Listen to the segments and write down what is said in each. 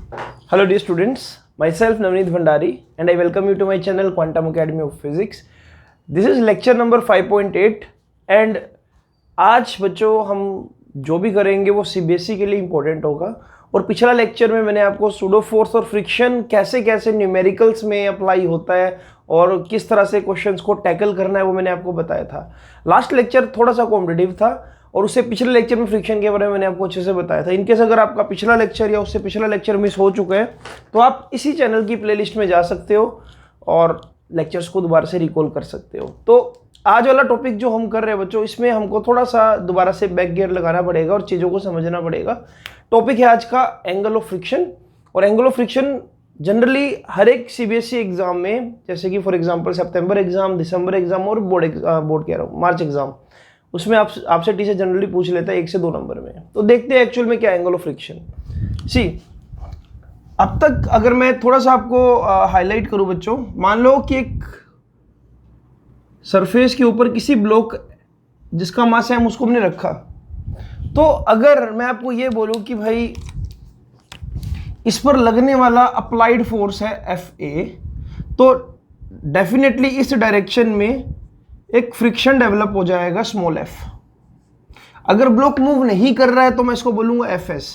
Hello dear students, myself Navneet Bhandari and I welcome you to my channel Quantum Academy of Physics. This is lecture number 5.8 and आज बच्चों हम जो भी करेंगे वो CBSE के लिए इम्पोर्टेंट होगा। और पिछला लेक्चर में मैंने आपको सूडो फोर्स और फ्रिक्शन कैसे कैसे न्यूमेरिकल्स में अप्लाई होता है और किस तरह से क्वेश्चंस को टैकल करना है वो मैंने आपको बताया था। लास्ट लेक्चर थोड़ा सा कॉम्पिटिटिव था और उससे पिछले लेक्चर में फ्रिक्शन के बारे में मैंने आपको अच्छे से बताया था। इनकेस अगर आपका पिछला लेक्चर या उससे पिछला लेक्चर मिस हो चुका है तो आप इसी चैनल की प्लेलिस्ट में जा सकते हो और लेक्चर्स को दोबारा से रिकॉल कर सकते हो। तो आज वाला टॉपिक जो हम कर रहे हैं बच्चों, इसमें हमको थोड़ा सा दोबारा से बैक गियर लगाना पड़ेगा और चीज़ों को समझना पड़ेगा। टॉपिक है आज का एंगल ऑफ फ्रिक्शन। और एंगल ऑफ फ्रिक्शन जनरली हर एक सीबीएसई एग्जाम में, जैसे कि for example September exam, December exam और बोर्ड कह रहा हूँ मार्च एग्जाम, उसमें आपसे टीचर जनरली पूछ लेता है 1 से 2 नंबर में। तो देखते हैं एक्चुअल में क्या एंगल ऑफ फ्रिक्शन। सी अब तक अगर मैं थोड़ा सा आपको हाईलाइट करूं बच्चों, मान लो कि एक सरफेस के ऊपर किसी ब्लॉक जिसका मास है हम उसको हमने रखा, तो अगर मैं आपको ये बोलूं कि भाई इस पर लगने वाला अप्लाइड फोर्स है Fa, तो डेफिनेटली इस डायरेक्शन में एक फ्रिक्शन डेवलप हो जाएगा स्मॉल f। अगर ब्लॉक मूव नहीं कर रहा है तो मैं इसको बोलूंगा Fs।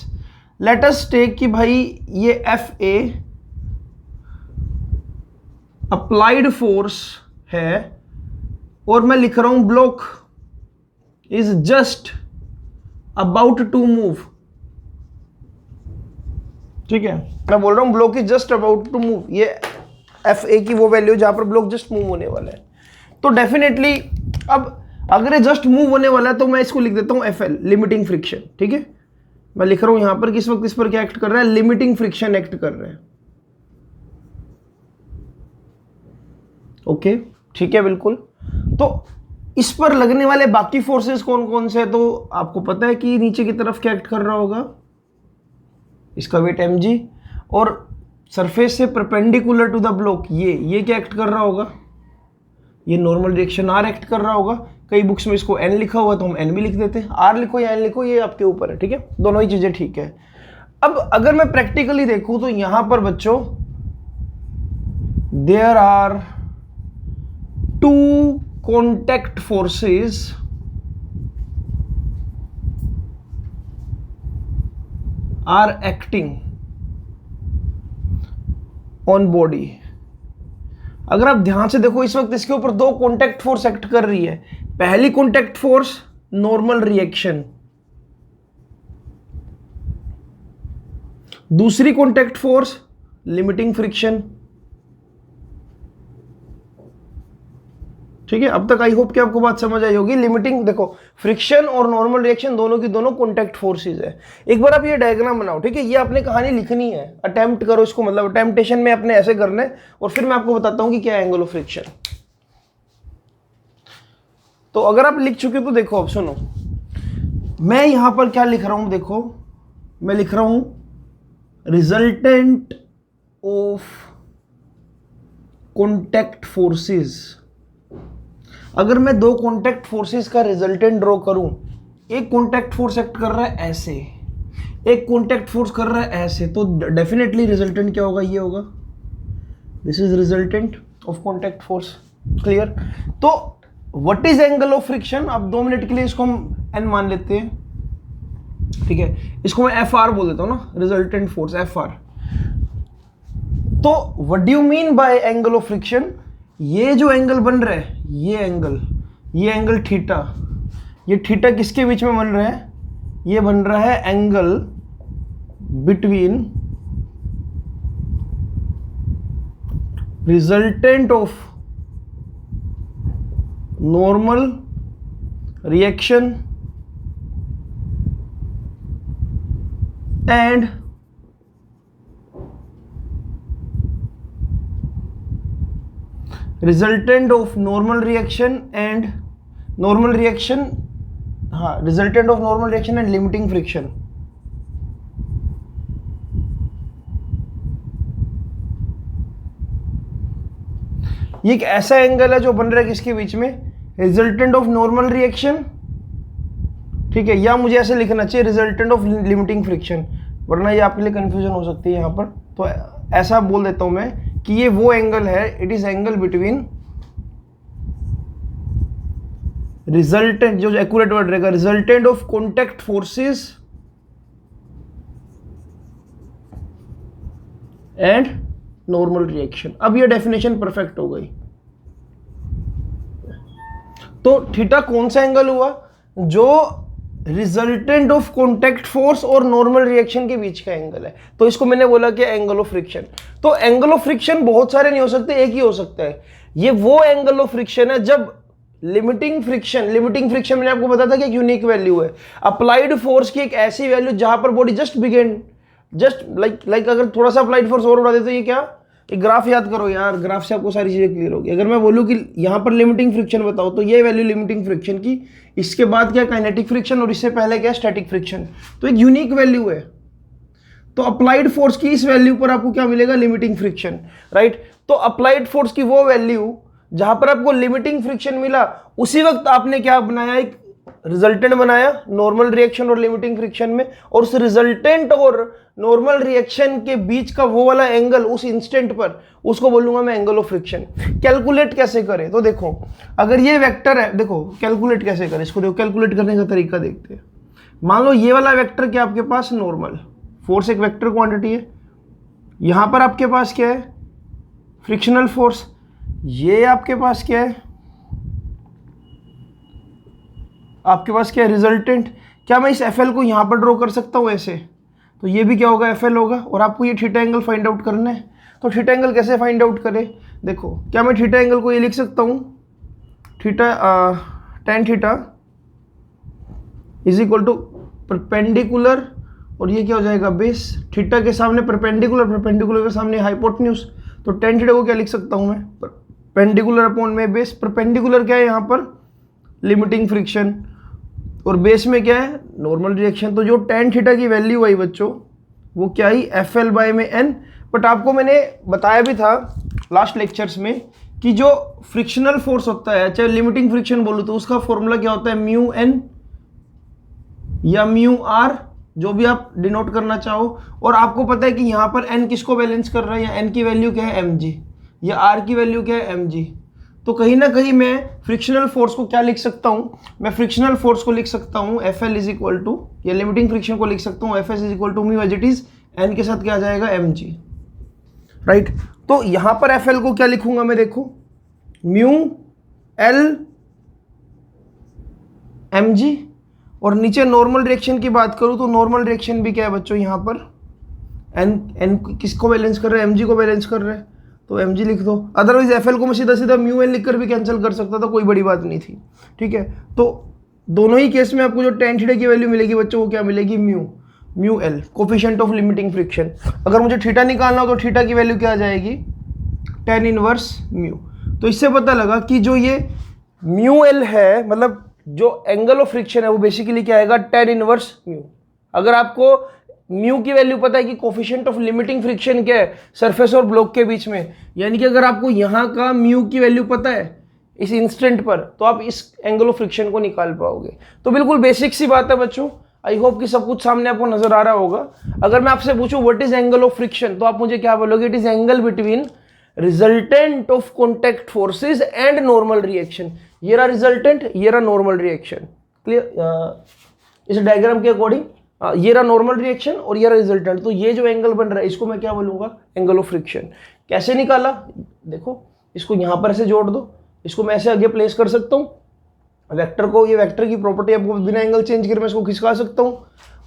लेट अस टेक कि भाई ये Fa अप्लाइड फोर्स है और मैं लिख रहा हूं block is just about to move. ठीक है, मैं बोल रहा हूं block is just about to move. ये Fa की वो वैल्यू जहां पर ब्लॉक जस्ट मूव होने वाला है। तो डेफिनेटली अब अगर ये जस्ट मूव होने वाला है तो मैं इसको लिख देता हूं Fl, लिमिटिंग फ्रिक्शन। ठीक है, मैं लिख रहा हूं यहां पर किस वक्त इस पर क्या एक्ट कर रहा है, लिमिटिंग फ्रिक्शन एक्ट कर रहा है। ओके, ठीक है, बिल्कुल। तो इस पर लगने वाले बाकी फोर्सेस कौन कौन से हैं, तो आपको पता है कि नीचे की तरफ क्या एक्ट कर रहा होगा, इसका वेट mg, और सरफेस से परपेंडिकुलर टू द ब्लॉक ये क्या एक्ट कर रहा होगा, ये नॉर्मल रिएक्शन R एक्ट कर रहा होगा। कई बुक्स में इसको N लिखा हुआ तो हम N भी लिख देते हैं, R लिखो या N लिखो ये आपके ऊपर है। ठीक है, दोनों ही चीजें ठीक है। अब अगर मैं प्रैक्टिकली देखूं तो यहां पर बच्चों there are 2 contact forces are acting on body. अगर आप ध्यान से देखो इस वक्त इसके ऊपर 2 कॉन्टैक्ट फोर्स एक्ट कर रही है। पहली कॉन्टैक्ट फोर्स नॉर्मल रिएक्शन, दूसरी कॉन्टैक्ट फोर्स लिमिटिंग फ्रिक्शन। ठीक है, अब तक आई होप कि आपको बात समझ आई होगी। लिमिटिंग, देखो फ्रिक्शन और नॉर्मल रिएक्शन दोनों की दोनों कॉन्टैक्ट फोर्सेस है। एक बार आप ये डायग्राम बनाओ, ठीक है, ये आपने कहानी लिखनी है, अटेम्प्ट करो इसको, मतलब अटेम्प्टेशन में अपने ऐसे करना है और फिर मैं आपको बताता हूं कि क्या एंगल ऑफ फ्रिक्शन। तो अगर आप लिख चुके हो तो देखो, अब सुनो, मैं यहां पर क्या लिख रहा हूं, देखो मैं लिख रहा हूं रिजल्टेंट ऑफ कॉन्टैक्ट फोर्सेस। अगर मैं 2 कॉन्टैक्ट फोर्सेस का रिजल्टेंट ड्रॉ करूं, एक कॉन्टैक्ट फोर्स एक्ट कर रहा है ऐसे, एक कॉन्टैक्ट फोर्स कर रहा है ऐसे, तो डेफिनेटली रिजल्टेंट क्या होगा, ये होगा। This is resultant of contact force. Clear? तो what is angle of friction? अब 2 मिनट के लिए इसको हम n मान लेते हैं। ठीक है, इसको मैं Fr बोल देता हूं ना, रिजल्टेंट फोर्स Fr। तो what do you mean by angle of friction? ये जो एंगल बन रहा है, ये एंगल थीटा, ये थीटा किसके बीच में बन रहा है, ये बन रहा है angle between resultant of normal reaction and resultant of normal reaction and resultant of normal reaction and limiting friction. ये एक ऐसा एंगल है जो बन रहा है किसके बीच में, रिजल्टेंट ऑफ नॉर्मल रिएक्शन, ठीक है, या मुझे ऐसे लिखना चाहिए रिजल्टेंट ऑफ लिमिटिंग फ्रिक्शन। वरना ये आपके लिए कंफ्यूजन हो सकती है यहाँ पर। तो ऐसा बोल देता हूँ मैं कि ये वो एंगल है, it is angle between resultant, जो एक्यूरेट वर्ड रहेगा, resultant of contact forces and normal reaction. अब ये डेफिनेशन परफेक्ट हो गई। तो थीटा कौन सा एंगल हुआ? जो रिजल्टेंट ऑफ कॉन्टैक्ट फोर्स और नॉर्मल रिएक्शन के बीच का एंगल है। तो इसको मैंने बोला कि एंगल ऑफ फ्रिक्शन। तो एंगल ऑफ फ्रिक्शन बहुत सारे नहीं हो सकते, एक ही हो सकता है। ये वो एंगल ऑफ फ्रिक्शन है जब लिमिटिंग फ्रिक्शन मैंने आपको बताया था कि एक यूनिक वैल्यू है, अप्लाइड फोर्स की एक ऐसी वैल्यू जहां पर body just begin, just like अगर थोड़ा सा अप्लाइड फोर्स और बढ़ा दे तो ये क्या, एक ग्राफ याद करो यार, ग्राफ से आपको सारी चीजें क्लियर होगी। अगर मैं बोलूं कि यहां पर लिमिटिंग फ्रिक्शन बताओ तो ये वैल्यू लिमिटिंग फ्रिक्शन की, इसके बाद क्या काइनेटिक फ्रिक्शन और इससे पहले क्या स्टैटिक फ्रिक्शन, तो एक यूनिक वैल्यू है। तो अप्लाइड फोर्स की इस वैल्यू पर आपको क्या मिलेगा? Limiting friction, right. तो अप्लाइड फोर्स की वो वैल्यू जहां पर आपको लिमिटिंग फ्रिक्शन मिला, उसी वक्त आपने क्या बनाया? एक रिजल्टेंट बनाया नॉर्मल रिएक्शन और लिमिटिंग फ्रिक्शन में, और उस रिजल्टेंट और नॉर्मल रिएक्शन के बीच का वो वाला एंगल उस इंस्टेंट पर, उसको बोलूंगा मैं एंगल ऑफ फ्रिक्शन। कैलकुलेट कैसे करें? तो देखो, अगर ये वेक्टर है, देखो कैलकुलेट कैसे करें इसको, देखो कैलकुलेट करने का तरीका देखते हैं। मान लो ये वाला वेक्टर क्या आपके पास नॉर्मल फोर्स, एक वेक्टर क्वांटिटी है। यहां पर आपके पास क्या है? Frictional force. ये आपके पास क्या है? आपके पास क्या है? रिजल्टेंट। क्या मैं इस एफ एल को यहां पर ड्रॉ कर सकता हूं ऐसे? तो ये भी क्या होगा? एफ एल होगा। और आपको ये थीटा एंगल फाइंड आउट करना है। तो थीटा एंगल कैसे फाइंड आउट करें? देखो, क्या मैं थीटा एंगल को ये लिख सकता हूं, theta tan theta is equal to perpendicular, और ये क्या हो जाएगा? बेस। थीटा के सामने परपेंडिकुलर, परपेंडिकुलर के सामने हाइपोटेन्यूज। तो tan थीटा को क्या लिख सकता हूं मैं? परपेंडिकुलर अपॉन में बेस। परपेंडिकुलर क्या है यहाँ पर? लिमिटिंग फ्रिक्शन, और बेस में क्या है? Normal reaction. तो जो tan थीटा की वैल्यू आई बच्चों, वो क्या आई? एफ एल बाय में एन। बट आपको मैंने बताया भी था लास्ट लेक्चर्स में कि जो फ्रिक्शनल फोर्स होता है, चाहे लिमिटिंग फ्रिक्शन बोलूँ, तो उसका फॉर्मूला क्या होता है? म्यू एन या म्यू आर, जो भी आप डिनोट करना चाहो। और आपको पता है कि यहाँ पर एन किसको बैलेंस कर रहा है, या एन की वैल्यू क्या है? एम जी, या आर की वैल्यू क्या है? M g. तो कहीं ना कहीं मैं फ्रिक्शनल फोर्स को क्या लिख सकता हूँ? मैं फ्रिक्शनल फोर्स को लिख सकता हूँ f l is equal to, या लिमिटिंग फ्रिक्शन को लिख सकता हूँ f s is equal to mu as it is, n के साथ क्या आ जाएगा? M g, right. तो यहाँ पर एफ एल को क्या लिखूंगा मैं? देखो, म्यू एल एम जी। और नीचे नॉर्मल रिएक्शन की बात करूँ तो नॉर्मल रिएक्शन भी क्या है बच्चों? यहाँ पर एन किसको बैलेंस कर रहा है? एम जी को बैलेंस कर रहा है, तो एम जी लिख दो। अदरवाइज एफ एल को मैं सीधा सीधा म्यू एन लिखकर भी कैंसिल कर सकता था, कोई बड़ी बात नहीं थी, ठीक है। तो दोनों ही केस में आपको जो tan थीटा की वैल्यू मिलेगी बच्चों, वो क्या मिलेगी? Mu L, coefficient of limiting friction. अगर मुझे थीटा निकालना हो तो थीटा की वैल्यू क्या आ जाएगी? tan inverse mu. तो इससे पता लगा कि जो ये म्यू एल है, मतलब जो एंगल ऑफ फ्रिक्शन है, वो बेसिकली क्या आएगा? tan inverse mu. अगर आपको म्यू की वैल्यू पता है कि कोफिशिएंट ऑफ लिमिटिंग फ्रिक्शन क्या है? सरफेस और ब्लॉक के बीच में, यानी कि अगर आपको यहाँ का म्यू की वैल्यू पता है इस इंस्टेंट पर, तो आप इस एंगल ऑफ फ्रिक्शन को निकाल पाओगे। तो बिल्कुल बेसिक सी बात है बच्चों। आई होप कि सब कुछ सामने आपको नजर आ रहा होगा। अगर मैं आपसे पूछूं what is angle of friction, तो आप मुझे क्या बोलोगे? It is angle between resultant of contact forces and normal reaction. ये रहा रिजल्टेंट, ये रहा नॉर्मल रिएक्शन। क्लियर? इस डायग्राम के अकॉर्डिंग ये रहा नॉर्मल रिएक्शन और ये रहा रिजल्टेंट। तो ये जो एंगल बन रहा है, इसको मैं क्या बोलूंगा? Angle of friction. कैसे निकाला? देखो, इसको यहां पर ऐसे जोड़ दो, इसको मैं ऐसे आगे प्लेस कर सकता हूं वेक्टर को। ये वेक्टर की प्रॉपर्टी आपको बिना एंगल चेंज करे मैं इसको खिसका सकता हूं।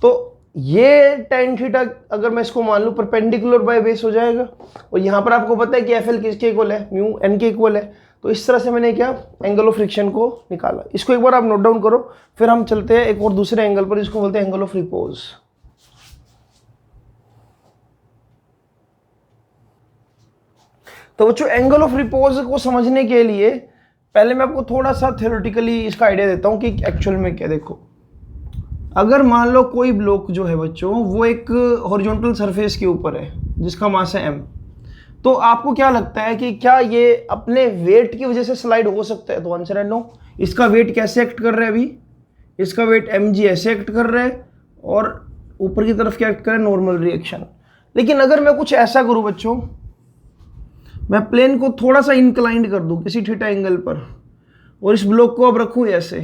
तो ये tan थीटा अगर मैं इसको मान लूं परपेंडिकुलर बाय बेस हो जाएगा। और यहां पर आपको पता है कि एफ एल किसके इक्वल है? म्यू एन के इक्वल है। तो इस तरह से मैंने क्या एंगल ऑफ फ्रिक्शन को निकाला। इसको एक बार आप नोट डाउन करो, फिर हम चलते हैं एक और दूसरे एंगल पर, इसको बोलते हैं एंगल ऑफ रिपोज। तो बच्चों, एंगल ऑफ रिपोज को समझने के लिए पहले मैं आपको थोड़ा सा थ्योरेटिकली इसका आइडिया देता हूं कि एक्चुअल में क्या। देखो, अगर मान लो कोई ब्लॉक जो है बच्चों, वो एक हॉरिजॉन्टल सरफेस के ऊपर है जिसका मास है m, तो आपको क्या लगता है कि क्या ये अपने वेट की वजह से स्लाइड हो सकता है? तो आंसर है नो। इसका वेट कैसे एक्ट कर रहा है? अभी इसका वेट mg ऐसे एक्ट कर रहा है, और ऊपर की तरफ क्या एक्ट करे, नॉर्मल रिएक्शन। लेकिन अगर मैं कुछ ऐसा करूं बच्चों, मैं प्लेन को थोड़ा सा इंक्लाइंड कर दूं किसी थीटा एंगल पर और इस ब्लॉक को अब रखूं ऐसे,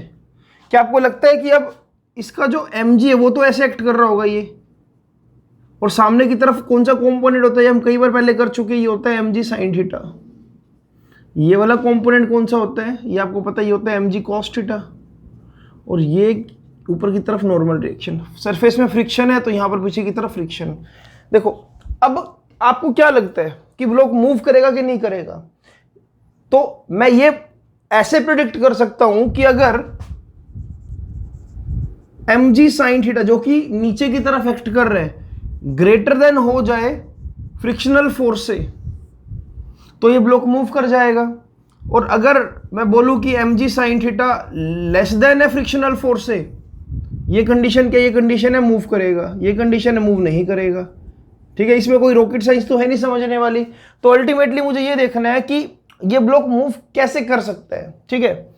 क्या आपको लगता है कि अब इसका जो mg है वो तो ऐसे एक्ट कर रहा होगा ये, और सामने की तरफ कौन सा कंपोनेंट होता है, हम कई बार पहले कर चुके, ये होता है mg sin थीटा। ये वाला कंपोनेंट कौन सा होता है, ये आपको पता है, ये होता है mg cos थीटा। और ये ऊपर की तरफ नॉर्मल रिएक्शन, सरफेस में फ्रिक्शन है तो यहां पर पीछे की तरफ फ्रिक्शन। देखो अब आपको क्या लगता है कि ब्लॉक मूव करेगा कि नहीं करेगा? तो मैं ये ऐसे प्रिडिक्ट कर सकता हूं कि अगर mg sin थीटा जो कि नीचे की तरफ एक्ट कर रहे हैं ग्रेटर देन हो जाए फ्रिक्शनल फोर्स से, तो ये ब्लॉक मूव कर जाएगा। और अगर मैं बोलूं कि mg sin theta less than है फ्रिक्शनल फोर्स से, ये कंडीशन क्या, ये कंडीशन है मूव करेगा, ये कंडीशन है मूव नहीं करेगा। ठीक है, इसमें कोई रॉकेट साइंस तो है नहीं समझने वाली। तो अल्टीमेटली मुझे ये देखना है कि ये ब्लॉक मूव कैसे कर सकता है। ठीक है,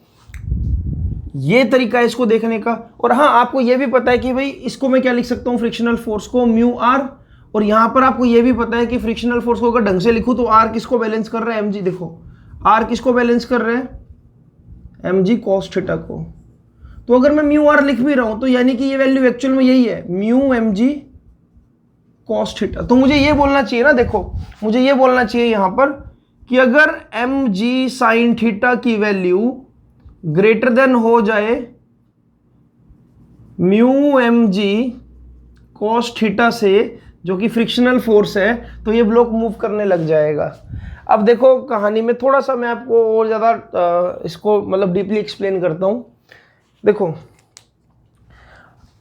ये तरीका है इसको देखने का। और हाँ, आपको ये भी पता है कि भाई इसको मैं क्या लिख सकता हूँ, फ्रिक्शनल फोर्स को म्यू आर। और यहां पर आपको ये भी पता है कि फ्रिक्शनल फोर्स को अगर ढंग से लिखूं तो आर किसको बैलेंस कर रहा है, mg। देखो आर किसको बैलेंस कर रहे हैं, mg cos थीटा को। तो अगर मैं म्यू आर लिख भी रहा हूं तो यानी कि ये वैल्यू एक्चुअल में यही है, म्यू mg cos थीटा। तो मुझे ये बोलना चाहिए ना, देखो मुझे ये बोलना चाहिए यहां पर कि अगर mg sin थीटा की वैल्यू ग्रेटर देन हो जाए म्यू mg cos थीटा से, जो कि फ्रिक्शनल फोर्स है, तो ये ब्लॉक मूव करने लग जाएगा। अब देखो कहानी में थोड़ा सा मैं आपको और ज़्यादा इसको मतलब डीपली एक्सप्लेन करता हूँ। देखो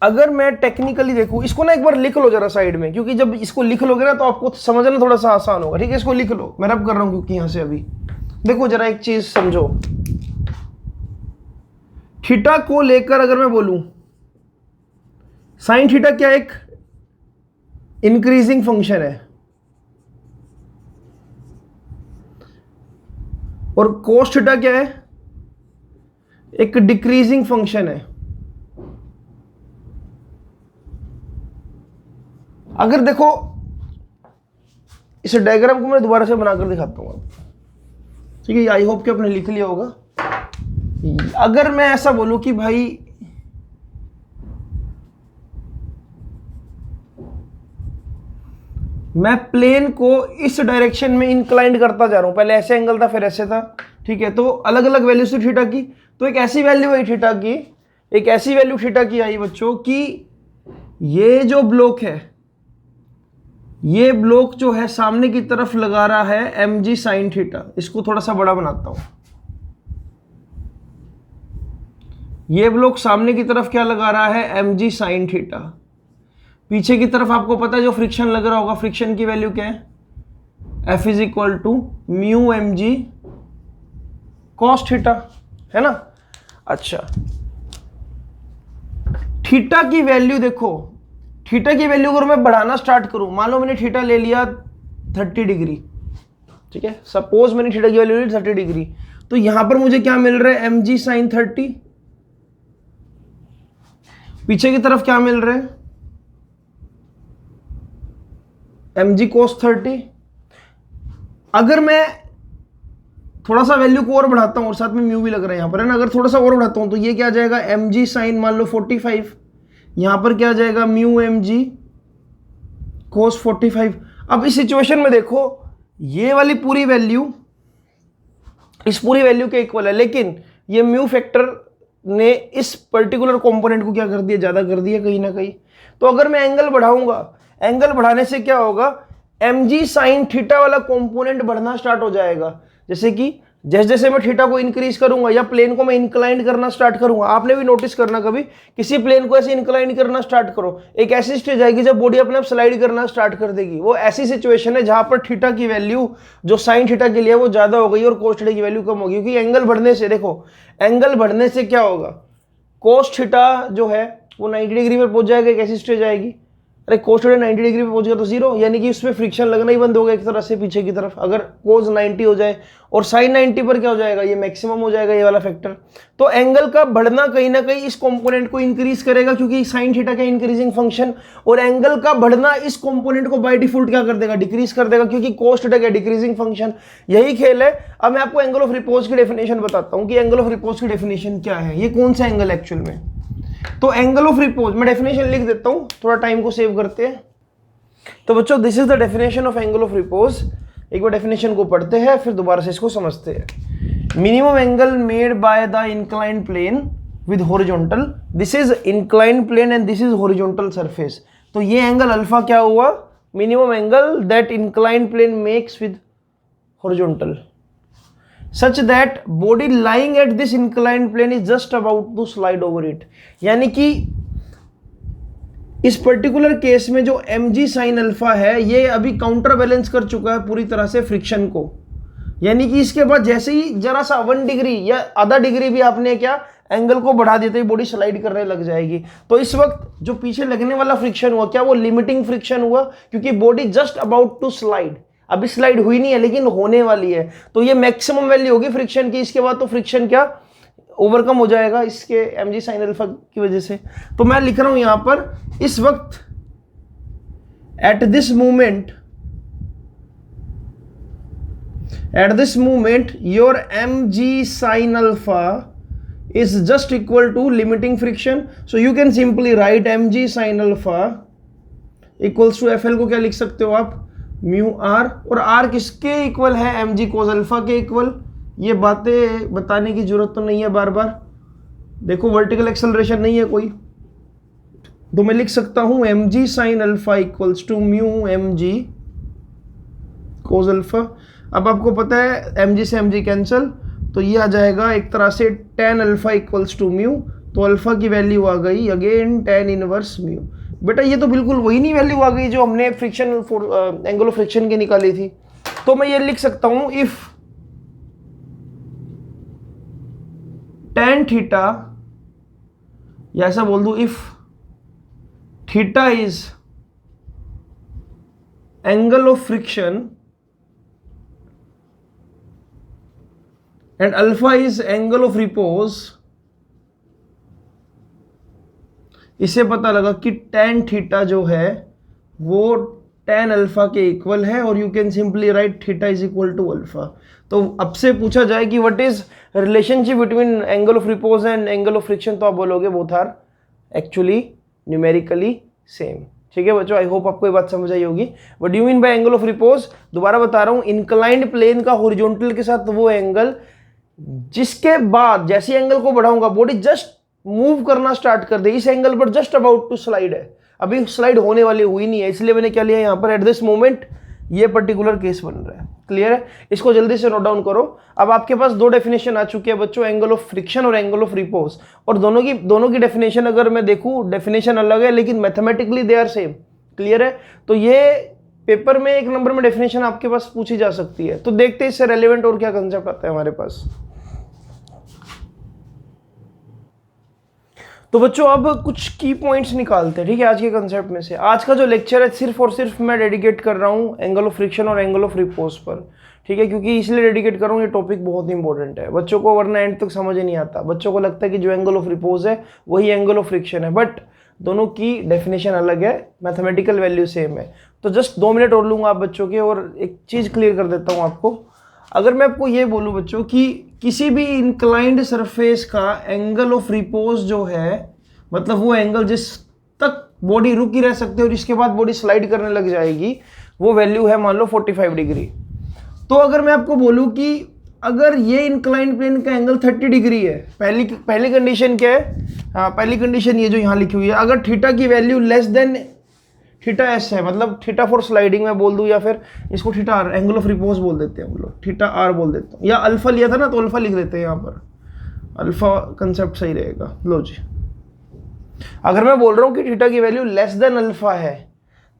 अगर मैं टेक्निकली देखूँ, इसको ना एक बार लिख लो जरा साइड में, क्योंकि जब इसको लिख लोगे ना तो आपको समझना थोड़ा सा आसान होगा। ठीक है, इसको लिख लो, मैं रब कर रहा हूँ क्योंकि यहाँ से अभी देखो जरा एक चीज़ समझो। थीटा को लेकर अगर मैं बोलूँ, साइन थीटा क्या एक इंक्रीजिंग फंक्शन है और कोस थीटा क्या है, एक डिक्रीजिंग फंक्शन है। अगर देखो इस डायग्राम को मैं दोबारा से बनाकर दिखाता हूं, ठीक है, आई होप कि आपने लिख लिया होगा। अगर मैं ऐसा बोलूं कि भाई मैं प्लेन को इस डायरेक्शन में इंक्लाइंड करता जा रहा हूं, पहले ऐसे एंगल था फिर ऐसे था, ठीक है, तो अलग अलग वैल्यू से थीटा की, तो एक ऐसी वैल्यू आई थीटा की, एक ऐसी वैल्यू थीटा की आई बच्चों कि ये जो ब्लॉक है, ये ब्लॉक जो है सामने की तरफ लगा रहा है mg sin थीटा। इसको थोड़ा सा बड़ा बनाता हूं, ये ब्लॉक सामने की तरफ क्या लगा रहा है, mg sin थीटा। पीछे की तरफ आपको पता है जो फ्रिक्शन लग रहा होगा, फ्रिक्शन की वैल्यू क्या है, F is equal to mu mg cos theta, है ना। अच्छा, थीटा की वैल्यू देखो, थीटा की वैल्यू अगर मैं बढ़ाना स्टार्ट करूं, मान लो मैंने थीटा ले लिया 30 डिग्री, ठीक है, सपोज मैंने थीटा की वैल्यू ली 30 डिग्री, तो यहां पर मुझे क्या मिल रहा है, mg sin 30। पीछे की तरफ क्या मिल रहा है, mg cos 30। अगर मैं थोड़ा सा वैल्यू को और बढ़ाता हूं और साथ में म्यू भी लग रहा है यहां पर, है ना, अगर थोड़ा सा और बढ़ाता हूं तो ये क्या आ जाएगा, mg sin मान लो 45, यहां पर क्या आ जाएगा, म्यू mg cos 45। अब इस सिचुएशन में देखो ये वाली पूरी वैल्यू इस पूरी वैल्यू के इक्वल है, लेकिन ये म्यू फैक्टर ने इस पर्टिकुलर कंपोनेंट को क्या कर दिया, ज्यादा कर दिया कहीं ना कहीं। तो अगर मैं एंगल बढ़ाऊंगा, एंगल बढ़ाने से क्या होगा, mg sin थीटा वाला कंपोनेंट बढ़ना स्टार्ट हो जाएगा। जैसे कि जैसे जैसे मैं थीटा को इंक्रीज करूंगा या प्लेन को मैं इंक्लाइंड करना स्टार्ट करूंगा, आपने भी नोटिस करना, कभी किसी प्लेन को ऐसे इंक्लाइंड करना स्टार्ट करो, एक ऐसी स्टेज आएगी जब बॉडी अपने आप स्लाइड करना स्टार्ट कर देगी। वो ऐसी सिचुएशन है जहां पर थीटा की वैल्यू जो साइन थीटा के लिए वो ज्यादा हो गई और कोस थीटा की वैल्यू कम होगी, क्योंकि एंगल बढ़ने से, देखो एंगल बढ़ने से क्या होगा, कोस थीटा जो है वो 90 डिग्री पर पहुंच जाएगा, एक ऐसी स्टेज आएगी। अरे कोस थीटा 90 डिग्री पे पहुंच गया तो जीरो, यानी कि उसमें फ्रिक्शन लगना ही बंद हो गया एक तरह से पीछे की तरफ। अगर कोस 90 हो जाए और साइन 90 पर क्या हो जाएगा, ये मैक्सिमम हो जाएगा ये वाला फैक्टर। तो एंगल का बढ़ना कहीं ना कहीं इस कंपोनेंट को इंक्रीज करेगा, क्योंकि साइन थीटा का इंक्रीजिंग फंक्शन, और एंगल का बढ़ना इस कंपोनेंट को बाय डिफॉल्ट क्या कर देगा, डिक्रीज कर देगा, क्योंकि कोस थीटा का डिक्रीजिंग फंक्शन। यही खेल है। अब मैं आपको एंगल ऑफ रिपोज की डेफिनेशन बताता हूं कि एंगल ऑफ रिपोज की डेफिनेशन क्या है, ये कौन सा एंगल एक्चुअल में। तो एंगल ऑफ रिपोज मैं डेफिनेशन लिख देता हूं, थोड़ा टाइम को सेव करते हैं। तो बच्चों this is the definition of angle of repose. एक बार डेफिनेशन को पढ़ते हैं फिर दोबारा से इसको समझते हैं। Minimum angle made by the inclined plane with horizontal, this is inclined plane and this is horizontal surface. तो ये एंगल अल्फा क्या हुआ, minimum angle that inclined plane makes with horizontal such that body lying at this inclined plane is just about to slide over it। यानी कि इस particular case में जो mg sin alpha है ये अभी काउंटर बैलेंस कर चुका है पूरी तरह से फ्रिक्शन को, यानी कि इसके बाद जैसे ही जरा सा 1 डिग्री या आधा डिग्री भी आपने क्या एंगल को बढ़ा देते ही बॉडी स्लाइड करने लग जाएगी। तो इस वक्त जो पीछे लगने वाला फ्रिक्शन हुआ क्या वो लिमिटिंग फ्रिक्शन हुआ, क्योंकि body just about to slide, अभी स्लाइड हुई नहीं है लेकिन होने वाली है। तो ये मैक्सिमम वैल्यू होगी फ्रिक्शन की, इसके बाद तो फ्रिक्शन क्या ओवरकम हो जाएगा इसके mg sin अल्फा की वजह से। तो मैं लिख रहा हूं यहां पर इस वक्त at this moment your mg sin alpha is just equal to limiting friction, so you can simply write mg sin alpha equals to fl को क्या लिख सकते हो आप, म्यू आर। और आर किसके इक्वल है, mg cos अल्फा के इक्वल। ये बातें बताने की जरूरत तो नहीं है बार बार, देखो वर्टिकल एक्सेलरेशन नहीं है कोई, तो मैं लिख सकता हूं mg sin alpha equals to mu mg cos alpha. अब आपको पता है mg से mg कैंसिल, तो ये आ जाएगा एक तरह से tan alpha equals to mu, तो अल्फा की वैल्यू आ गई अगेन tan इनवर्स म्यू। बेटा ये तो बिल्कुल वही नहीं वैल्यू आ गई जो हमने फ्रिक्शन एंगल ऑफ फ्रिक्शन की निकाली थी। तो मैं ये लिख सकता हूं इफ tan थीटा, या ऐसा बोल दूं if theta is angle of friction and alpha is angle of repose, इससे पता लगा कि tan थीटा जो है वो tan अल्फा के इक्वल है, और you can simply write theta is equal to alpha. तो अब से पूछा जाए कि what is relationship between angle of repose and angle of friction, तो आप बोलोगे both are actually numerically same. ठीक है बच्चों, आई होप आपको ये बात समझ आई होगी। What do mean by angle of repose, दोबारा बता रहा हूं, इंक्लाइंड प्लेन का हॉरिजॉन्टल के साथ वो एंगल जिसके बाद जैसे एंगल को बढ़ाऊंगा बॉडी जस्ट मूव करना स्टार्ट कर दे, इस एंगल पर जस्ट अबाउट टू स्लाइड है, अभी स्लाइड होने वाली हुई नहीं है, इसलिए मैंने क्या लिया यहाँ पर एट दिस मोमेंट, ये पर्टिकुलर केस बन रहा है। क्लियर है, इसको जल्दी से नोट डाउन करो। अब आपके पास दो डेफिनेशन आ चुकी है बच्चों, एंगल ऑफ फ्रिक्शन और एंगल ऑफ रिपोज, और दोनों की डेफिनेशन अगर मैं देखूं डेफिनेशन अलग है लेकिन mathematically they are same. Clear है, तो ये पेपर में 1 नंबर में डेफिनेशन आपके पास पूछी जा सकती है। तो देखते हैं इससे रेलेवेंट और क्या कंसेप्ट आता है हमारे पास। तो बच्चों अब कुछ की पॉइंट्स निकालते हैं, ठीक है, आज के कंसेप्ट में से। आज का जो लेक्चर है सिर्फ और सिर्फ मैं डेडिकेट कर रहा हूँ एंगल ऑफ फ्रिक्शन और एंगल ऑफ रिपोज पर, ठीक है, क्योंकि इसलिए डेडिकेट कर रहा हूँ, ये टॉपिक बहुत इंपॉर्टेंट है बच्चों को, वरना एंड तक समझ ही नहीं आता। बच्चों को लगता है कि जो एंगल ऑफ रिपोज है वही एंगल ऑफ फ्रिक्शन है, बट दोनों की डेफिनेशन अलग है, मैथमेटिकल वैल्यू सेम है। तो जस्ट 2 मिनट और लूँगा आप बच्चों के, और एक चीज़ क्लियर कर देता हूँ आपको। अगर मैं आपको ये बोलूँ बच्चों कि किसी भी इंक्लाइंड सरफेस का एंगल ऑफ रिपोज जो है, मतलब वो एंगल जिस तक बॉडी रुकी रह सकती है और इसके बाद बॉडी स्लाइड करने लग जाएगी, वो वैल्यू है मान लो 45 डिग्री। तो अगर मैं आपको बोलूँ कि अगर ये इंक्लाइंड प्लेन का एंगल 30 डिग्री है, पहली कंडीशन क्या है, हाँ पहली कंडीशन ये जो यहाँ लिखी हुई है, अगर थीटा की value less than theta S है, मतलब थीटा फॉर स्लाइडिंग मैं बोल दूँ, या फिर इसको theta R, angle of repose बोल देते हैं हम लोग, थीटा आर बोल देते हैं, या अल्फा लिया था ना तो अल्फा लिख देते हैं यहाँ पर, अल्फा कंसेप्ट सही रहेगा। लो जी, अगर मैं बोल रहा हूँ कि थीटा की वैल्यू लेस देन अल्फा है,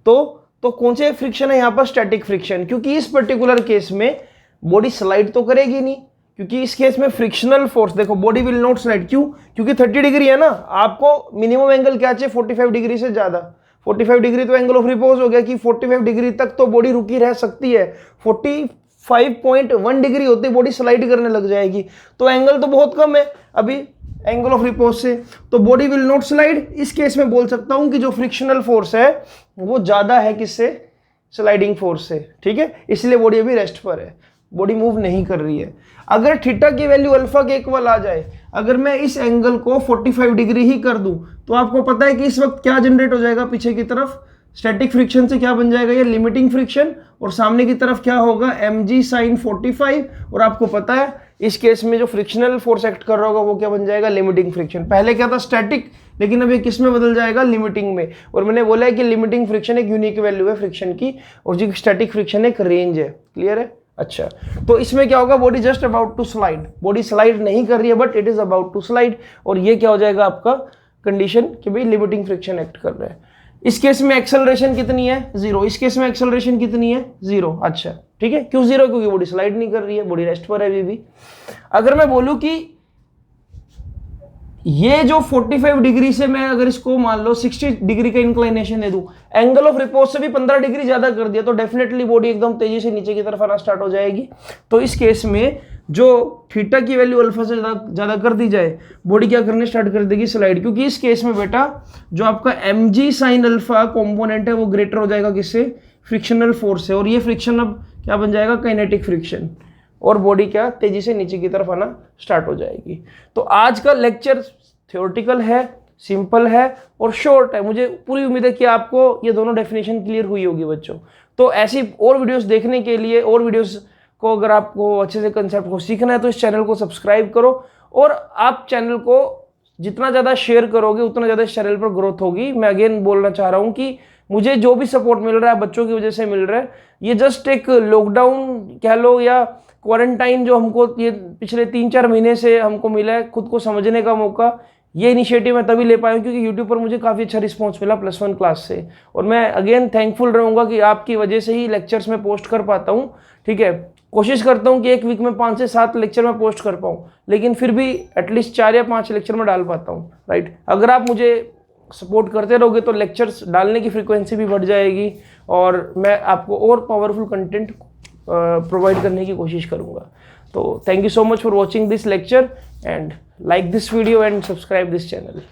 तो कौन से फ्रिक्शन है यहाँ पर, स्टैटिक फ्रिक्शन, क्योंकि इस पर्टिकुलर केस में बॉडी स्लाइड तो करेगी नहीं, क्योंकि इस केस में फ्रिक्शनल फोर्स, देखो बॉडी विल नॉट स्लाइड, क्यों, क्योंकि 30 डिग्री है ना, आपको मिनिमम एंगल क्या चाहिए 45 डिग्री से ज्यादा, 45 डिग्री तो एंगल ऑफ रिपोज हो गया कि 45 डिग्री तक तो बॉडी रुकी रह सकती है, 45.1 डिग्री होते बॉडी स्लाइड करने लग जाएगी, तो एंगल तो बहुत कम है अभी एंगल ऑफ रिपोज से, तो बॉडी विल नॉट स्लाइड। इस केस में बोल सकता हूं कि जो फ्रिक्शनल फोर्स है वो ज्यादा है किससे, स्लाइडिंग फोर्स से, ठीक है, इसलिए बॉडी अभी रेस्ट पर है, बॉडी मूव नहीं कर रही है। अगर थीटा की वैल्यू अल्फा के इक्वल आ जाए, अगर मैं इस एंगल को 45 डिग्री ही कर दूं, तो आपको पता है कि इस वक्त क्या जनरेट हो जाएगा पीछे की तरफ, स्टैटिक फ्रिक्शन से क्या बन जाएगा, ये लिमिटिंग फ्रिक्शन, और सामने की तरफ क्या होगा, mg sin 45, और आपको पता है इस केस में जो फ्रिक्शनल फोर्स एक्ट कर रहा होगा वो क्या बन जाएगा, लिमिटिंग फ्रिक्शन। पहले क्या था, स्टैटिक, लेकिन अब ये किस में बदल जाएगा, लिमिटिंग में। और मैंने बोला है कि लिमिटिंग फ्रिक्शन एक यूनिक वैल्यू है फ्रिक्शन की, और जो स्टैटिक फ्रिक्शन एक रेंज है। क्लियर है? अच्छा, तो इसमें क्या होगा, body just about to slide, body slide नहीं कर रही है but it is about to slide, और ये क्या हो जाएगा आपका कंडीशन कि भाई लिमिटिंग फ्रिक्शन एक्ट कर रहा है। इस केस में एक्सेलरेशन कितनी है, 0, इस केस में एक्सेलरेशन कितनी है, 0। अच्छा ठीक है, क्यों 0, क्योंकि बॉडी स्लाइड नहीं कर रही है, बॉडी रेस्ट पर है अभी भी। अगर मैं बोलूं कि ये जो 45 डिग्री से मैं अगर इसको मान लो 60 डिग्री का इंक्लाइनेशन दे दूं, एंगल ऑफ रिपोज से भी 15 डिग्री ज्यादा कर दिया, तो डेफिनेटली बॉडी एकदम तेजी से नीचे की तरफ आना स्टार्ट हो जाएगी। तो इस केस में जो थीटा की वैल्यू अल्फा से ज्यादा कर दी जाए, बॉडी क्या करने स्टार्ट कर देगी, स्लाइड, क्योंकि इस केस में बेटा जो आपका mg sin अल्फा कॉम्पोनेंट है वो ग्रेटर हो जाएगा किससे, फ्रिक्शनल फोर्स से, और ये फ्रिक्शन अब क्या बन जाएगा, काइनेटिक फ्रिक्शन, और बॉडी क्या तेजी से नीचे की तरफ आना स्टार्ट हो जाएगी। तो आज का लेक्चर थ्योरेटिकल है, सिंपल है और शॉर्ट है। मुझे पूरी उम्मीद है कि आपको ये दोनों डेफिनेशन क्लियर हुई होगी बच्चों। तो ऐसी और वीडियोस देखने के लिए, और वीडियोस को अगर आपको अच्छे से कंसेप्ट को सीखना है तो इस चैनल को सब्सक्राइब करो, और आप चैनल को जितना ज़्यादा शेयर करोगे उतना ज़्यादा इस चैनल पर ग्रोथ होगी। मैं अगेन बोलना चाह रहा हूँ कि मुझे जो भी सपोर्ट मिल रहा है बच्चों की वजह से मिल रहा है, ये जस्ट एक लॉकडाउन कह लो या क्वारंटाइन जो हमको ये पिछले 3-4 महीने से हमको मिला है, खुद को समझने का मौका, ये इनिशिएटिव मैं तभी ले पाया हूँ क्योंकि यूट्यूब पर मुझे काफ़ी अच्छा रिस्पॉन्स मिला +1 क्लास से, और मैं अगेन थैंकफुल रहूँगा कि आपकी वजह से ही लेक्चर्स में पोस्ट कर पाता हूँ। ठीक है, कोशिश करता हूँ कि एक वीक में 5 से 7 लेक्चर में पोस्ट कर पाऊँ, लेकिन फिर भी एटलीस्ट 4 या 5 लेक्चर में डाल पाता हूँ। राइट, अगर आप मुझे सपोर्ट करते रहोगे तो लेक्चर्स डालने की फ्रीक्वेंसी भी बढ़ जाएगी, और मैं आपको और पावरफुल कंटेंट प्रोवाइड करने की कोशिश करूँगा। तो thank you so much for watching this lecture, and like this video and subscribe this channel.